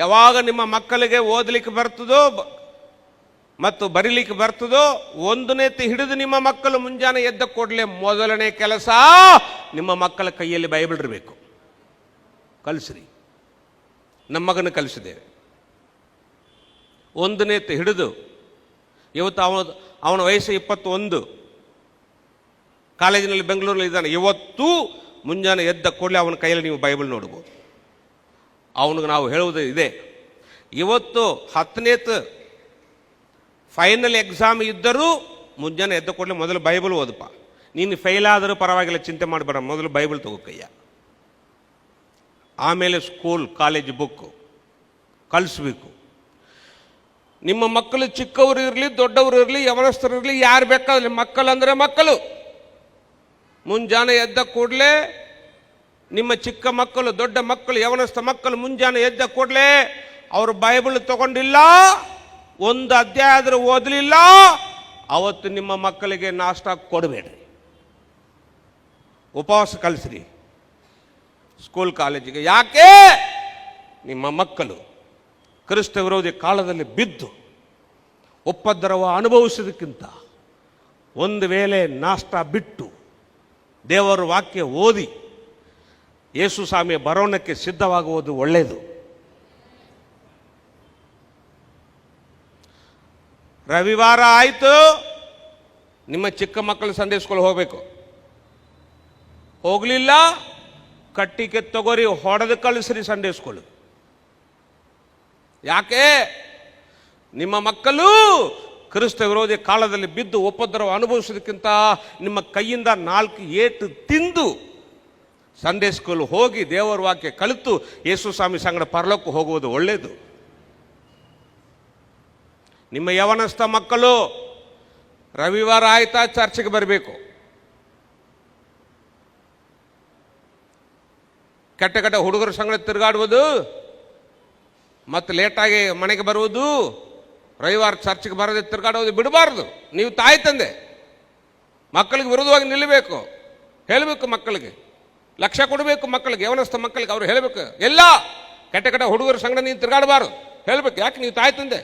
ಯಾವಾಗ ನಿಮ್ಮ ಮಕ್ಕಳಿಗೆ ಓದಲಿಕ್ಕೆ ಬರ್ತದೋ ಮತ್ತು ಬರೀಲಿಕ್ಕೆ ಬರ್ತದೋ, ಒಂದನೇತಿ ಹಿಡಿದು ನಿಮ್ಮ ಮಕ್ಕಳು ಮುಂಜಾನೆ ಎದ್ದ ಕೂಡಲೇ ಮೊದಲನೇ ಕೆಲಸ ನಿಮ್ಮ ಮಕ್ಕಳ ಕೈಯಲ್ಲಿ ಬೈಬಲ್ ಇರಬೇಕು. ಕಲಿಸ್ರಿ. ನಮ್ಮ ಮಗನ ಕಲಿಸಿದ್ದೇವೆ. ಒಂದನೇತಿ ಹಿಡಿದು ಇವತ್ತು ಅವನ ವಯಸ್ಸು 21, ಕಾಲೇಜಿನಲ್ಲಿ ಬೆಂಗಳೂರಲ್ಲಿ ಇದ್ದಾನೆ. ಇವತ್ತು ಮುಂಜಾನೆ ಎದ್ದ ಕೂಡಲೇ ಅವನ ಕೈಯಲ್ಲಿ ನೀವು ಬೈಬಲ್ ನೋಡ್ಬೋದು. ಅವನಿಗೆ ನಾವು ಹೇಳುವುದು ಇದೆ, ಇವತ್ತು 10ನೇತು ಫೈನಲ್ ಎಕ್ಸಾಮ್ ಇದ್ದರೂ ಮುಂಜಾನೆ ಎದ್ದ ಕೂಡಲೇ ಮೊದಲು ಬೈಬಲ್ ಓದಪ್ಪ. ನೀನು ಫೇಲ್ ಆದರೂ ಪರವಾಗಿಲ್ಲ, ಚಿಂತೆ ಮಾಡಬೇಡ, ಮೊದಲು ಬೈಬಲ್ ತಗೋ ಕೈಯ. ಆಮೇಲೆ ಸ್ಕೂಲ್ ಕಾಲೇಜ್ ಬುಕ್ಕು ಕಲಿಸ್ಬೇಕು. ನಿಮ್ಮ ಮಕ್ಕಳು ಚಿಕ್ಕವರು ಇರಲಿ, ದೊಡ್ಡವರು ಇರಲಿ, ಯವನಸ್ಥರು ಇರಲಿ, ಯಾರು ಬೇಕಾದ್ರೆ ಮಕ್ಕಳಂದರೆ ಮಕ್ಕಳು. ಮುಂಜಾನೆ ಎದ್ದ ಕೂಡಲೇ ನಿಮ್ಮ ಚಿಕ್ಕ ಮಕ್ಕಳು, ದೊಡ್ಡ ಮಕ್ಕಳು, ಯವನಸ್ಥ ಮಕ್ಕಳು ಮುಂಜಾನೆ ಎದ್ದ ಕೂಡಲೇ ಅವರು ಬೈಬಲ್ ತಗೊಂಡಿಲ್ಲ, ಒಂದು ಅಧ್ಯಾಯ ಆದರೂ ಓದಲಿಲ್ಲ, ಅವತ್ತು ನಿಮ್ಮ ಮಕ್ಕಳಿಗೆ ನಾಷ್ಟ ಕೊಡಬೇಡ್ರಿ. ಉಪವಾಸ ಕಲಿಸ್ರಿ ಸ್ಕೂಲ್ ಕಾಲೇಜಿಗೆ. ಯಾಕೆ? ನಿಮ್ಮ ಮಕ್ಕಳು ಕ್ರಿಸ್ತ ವಿರೋಧಿ ಕಾಲದಲ್ಲಿ ಬಿದ್ದು ಉಪದ್ರವ ಅನುಭವಿಸೋದಕ್ಕಿಂತ ಒಂದು ವೇಳೆ ನಾಷ್ಟ ಬಿಟ್ಟು ದೇವರ ವಾಕ್ಯ ಓದಿ ಯೇಸು ಸ್ವಾಮಿಯ ಬರೋಣಕ್ಕೆ ಸಿದ್ಧವಾಗುವುದು ಒಳ್ಳೆಯದು. ರವಿವಾರ ಆಯಿತು, ನಿಮ್ಮ ಚಿಕ್ಕ ಮಕ್ಕಳು ಸಂಡೇ ಸ್ಕೂಲ್ ಹೋಗಬೇಕು. ಹೋಗಲಿಲ್ಲ, ಕಟ್ಟಿಗೆ ತಗೋರಿ, ಹೊಡೆದು ಕಳಿಸ್ರಿ ಸಂಡೇ ಸ್ಕೂಲ್. ಯಾಕೆ? ನಿಮ್ಮ ಮಕ್ಕಳು ಕ್ರಿಸ್ತ ವಿರೋಧಿ ಕಾಲದಲ್ಲಿ ಬಿದ್ದು ಉಪದ್ರವ ಅನುಭವಿಸೋದಕ್ಕಿಂತ ನಿಮ್ಮ ಕೈಯಿಂದ 4 ಏಟು ತಿಂದು ಸಂಡೇ ಸ್ಕೂಲ್ ಹೋಗಿ ದೇವರ ವಾಕ್ಯ ಕಲಿತು ಯೇಸು ಸ್ವಾಮಿ ಸಂಗಡ ಪರಲೋಕಕ್ಕೆ ಹೋಗುವುದು ಒಳ್ಳೆಯದು. ನಿಮ್ಮ ಯವನಸ್ಥ ಮಕ್ಕಳು ರವಿವಾರ ಆಯ್ತಾ ಚರ್ಚ್ಗೆ ಬರಬೇಕು. ಕೆಟ್ಟ ಕೆಟ್ಟ ಹುಡುಗರ ಸಂಗಡ ತಿರುಗಾಡುವುದು ಮತ್ತು ಲೇಟಾಗಿ ಮನೆಗೆ ಬರುವುದು, ರವಿವಾರ ಚರ್ಚ್ಗೆ ಬರದೆ ತಿರುಗಾಡುವುದು ಬಿಡಬಾರ್ದು. ನೀವು ತಾಯಿ ತಂದೆ ಮಕ್ಕಳಿಗೆ ವಿರೋಧವಾಗಿ ನಿಲ್ಲಬೇಕು, ಹೇಳಬೇಕು, ಮಕ್ಕಳಿಗೆ ಲಕ್ಷ್ಯ ಕೊಡಬೇಕು. ಮಕ್ಕಳಿಗೆ, ಯವನಸ್ಥ ಮಕ್ಕಳಿಗೆ ಅವ್ರು ಹೇಳಬೇಕು, ಎಲ್ಲ ಕೆಟ್ಟ ಕೆಟ್ಟ ಹುಡುಗರ ಸಂಗಡ ನೀವು ತಿರುಗಾಡಬಾರ್ದು ಹೇಳಬೇಕು. ಯಾಕೆ? ನೀವು ತಾಯಿ ತಂದೆ.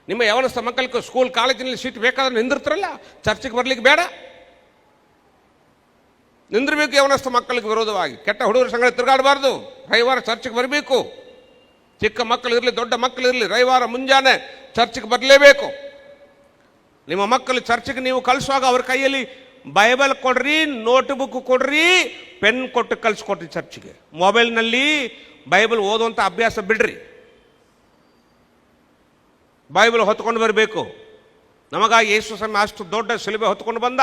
ನಿಮ್ಮ ಯವನಸ್ಥ ಮಕ್ಕಳಿಗೆ ಸ್ಕೂಲ್ ಕಾಲೇಜಿನಲ್ಲಿ ಸೀಟ್ ಬೇಕಾದ್ರೆ ನಿಂದಿರ್ತಾರಲ್ಲ, ಚರ್ಚಿಗೆ ಬರ್ಲಿಕ್ಕೆ ಬೇಡ, ನಿಂದಿರಬೇಕು. ಯವನಸ್ಥ ಮಕ್ಕಳಿಗೆ ವಿರೋಧವಾಗಿ ಕೆಟ್ಟ ಹುಡುಗರ ಸಂಗಡ ತಿರುಗಾಡಬಾರ್ದು. ರವಿವಾರ ಚರ್ಚಿಗೆ ಬರಬೇಕು. ಚಿಕ್ಕ ಮಕ್ಕಳು ಇರಲಿ, ದೊಡ್ಡ ಮಕ್ಕಳು ಇರಲಿ, ರವಿವಾರ ಮುಂಜಾನೆ ಚರ್ಚಿಗೆ ಬರಲೇಬೇಕು. ನಿಮ್ಮ ಮಕ್ಕಳು ಚರ್ಚಿಗೆ ನೀವು ಕಳಿಸುವಾಗ ಅವ್ರ ಕೈಯಲ್ಲಿ ಬೈಬಲ್ ಕೊಡ್ರಿ, ನೋಟ್ ಬುಕ್ ಕೊಡ್ರಿ, ಪೆನ್ ಕೊಟ್ಟು ಕಳಿಸ್ಕೊಡ್ರಿ ಚರ್ಚಿಗೆ. ಮೊಬೈಲ್ನಲ್ಲಿ ಬೈಬಲ್ ಓದುವಂಥ ಅಭ್ಯಾಸ ಬಿಡ್ರಿ. ಬೈಬಲ್ ಹೊತ್ಕೊಂಡು ಬರಬೇಕು. ನಮಗಾಗಿ ಯೇಸು ಸ್ವಾಮಿ ಅಷ್ಟು ದೊಡ್ಡ ಶಿಲುಬೆ ಹೊತ್ಕೊಂಡು ಬಂದ,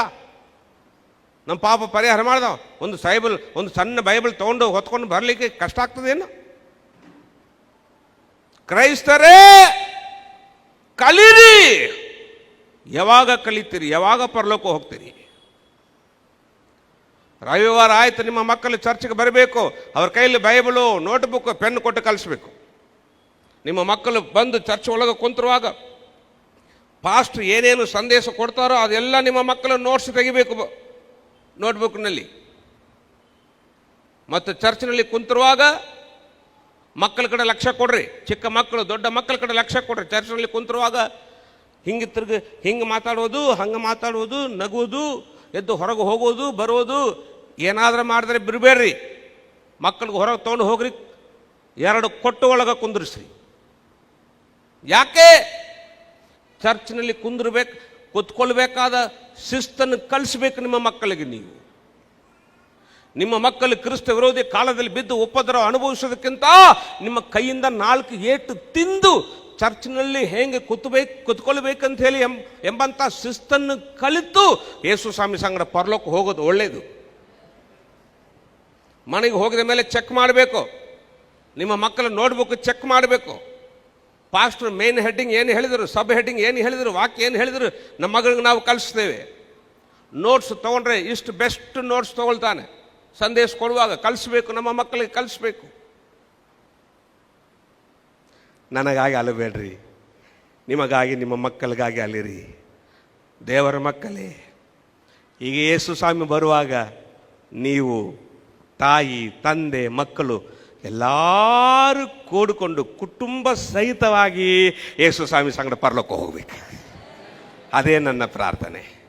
ನಮ್ಮ ಪಾಪ ಪರಿಹಾರ ಮಾಡ್ದ. ಒಂದು ಸಣ್ಣ ಬೈಬಲ್ ತೊಗೊಂಡು ಹೊತ್ಕೊಂಡು ಬರಲಿಕ್ಕೆ ಕಷ್ಟ ಆಗ್ತದೇನು? ಕ್ರೈಸ್ತರೇ, ಕಲೀರಿ. ಯಾವಾಗ ಕಲಿತೀರಿ? ಯಾವಾಗ ಪರಲೋಕ ಹೋಗ್ತೀರಿ? ರವಿವಾರ ಆಯ್ತು, ನಿಮ್ಮ ಮಕ್ಕಳು ಚರ್ಚ್ಗೆ ಬರಬೇಕು. ಅವ್ರ ಕೈಯಲ್ಲಿ ಬೈಬಲು, ನೋಟ್ಬುಕ್, ಪೆನ್ ಕೊಟ್ಟು ಕಲಿಸ್ಬೇಕು. ನಿಮ್ಮ ಮಕ್ಕಳು ಬಂದು ಚರ್ಚ್ ಒಳಗೆ ಕುಂತಿರುವಾಗ ಪಾಸ್ಟ್ ಏನೇನು ಸಂದೇಶ ಕೊಡ್ತಾರೋ ಅದೆಲ್ಲ ನಿಮ್ಮ ಮಕ್ಕಳು ನೋಟ್ಸ್ ತೆಗಿಬೇಕು ನೋಟ್ಬುಕ್ನಲ್ಲಿ. ಮತ್ತು ಚರ್ಚ್ನಲ್ಲಿ ಕುಂತಿರುವಾಗ ಮಕ್ಕಳ ಕಡೆ ಲಕ್ಷ್ಯ ಕೊಡ್ರಿ. ಚಿಕ್ಕ ಮಕ್ಕಳು, ದೊಡ್ಡ ಮಕ್ಕಳ ಕಡೆ ಲಕ್ಷ್ಯ ಕೊಡ್ರಿ. ಚರ್ಚ್ನಲ್ಲಿ ಕುಂತಿರುವಾಗ ಹಿಂಗೆ ಮಾತಾಡೋದು, ಹಂಗೆ ಮಾತಾಡೋದು, ನಗುವುದು, ಎದ್ದು ಹೊರಗೆ ಹೋಗೋದು, ಬರೋದು ಏನಾದರೂ ಮಾಡಿದ್ರೆ ಬಿಡಬೇಡ್ರಿ. ಮಕ್ಕಳಿಗೆ ಹೊರಗೆ ತೊಗೊಂಡು ಹೋಗ್ರಿ, 2 ಕೊಟ್ಟು ಒಳಗೆ ಕುಂದ್ರಿಸ್ರಿ. ಯಾಕೆ? ಚರ್ಚ್ನಲ್ಲಿ ಕುತ್ಕೊಳ್ಬೇಕಾದ ಶಿಸ್ತನ್ನು ಕಲಿಸ್ಬೇಕು ನಿಮ್ಮ ಮಕ್ಕಳಿಗೆ. ನಿಮ್ಮ ಮಕ್ಕಳು ಕ್ರಿಸ್ತ ವಿರೋಧಿ ಕಾಲದಲ್ಲಿ ಬಿದ್ದು ಉಪದ್ರವ ಅನುಭವಿಸೋದಕ್ಕಿಂತ ನಿಮ್ಮ ಕೈಯಿಂದ 4 ಏಟು ತಿಂದು ಚರ್ಚ್ನಲ್ಲಿ ಹೇಗೆ ಕುತ್ಕೊಳ್ಬೇಕಂತ ಹೇಳಿ ಎಂಬಂಥ ಶಿಸ್ತನ್ನು ಕಲಿತು ಯೇಸು ಸ್ವಾಮಿ ಸಂಗಡ ಪರಲೋಕ ಹೋಗೋದು ಒಳ್ಳೆಯದು. ಮನೆಗೆ ಹೋಗಿದ ಮೇಲೆ ಚೆಕ್ ಮಾಡಬೇಕು. ನಿಮ್ಮ ಮಕ್ಕಳ ನೋಟ್ಬುಕ್ ಚೆಕ್ ಮಾಡಬೇಕು. ಪಾಸ್ಟರ್ ಮೇನ್ ಹೆಡ್ಡಿಂಗ್ ಏನು ಹೇಳಿದರು, ಸಬ್ ಹೆಡ್ಡಿಂಗ್ ಏನು ಹೇಳಿದರು, ವಾಕ್ಯ ಏನು ಹೇಳಿದರು, ನಮ್ಮ ಮಗಳಿಗೆ ನಾವು ಕಲಿಸ್ತೇವೆ. ನೋಟ್ಸ್ ತೊಗೊಂಡ್ರೆ ಇಷ್ಟು ಬೆಸ್ಟ್ ನೋಟ್ಸ್ ತೊಗೊಳ್ತಾನೆ. ಸಂದೇಶ ಕೊಡುವಾಗ ಕಲಿಸ್ಬೇಕು, ನಮ್ಮ ಮಕ್ಕಳಿಗೆ ಕಲಿಸ್ಬೇಕು. ನನಗಾಗಿ ಅಲಬೇಡ್ರಿ, ನಿಮಗಾಗಿ, ನಿಮ್ಮ ಮಕ್ಕಳಿಗಾಗಿ ಅಲ್ಲಿರಿ. ದೇವರ ಮಕ್ಕಳೇ, ಈಗ ಯೇಸು ಸ್ವಾಮಿ ಬರುವಾಗ ನೀವು ತಾಯಿ, ತಂದೆ, ಮಕ್ಕಳು ಎಲ್ಲರೂ ಕೂಡಿಕೊಂಡು ಕುಟುಂಬ ಸಹಿತವಾಗಿ ಯೇಸು ಸ್ವಾಮಿ ಸಂಗಡ ಪರಲೋಕ ಹೋಗ್ಬೇಕು. ಅದೇ ನನ್ನ ಪ್ರಾರ್ಥನೆ.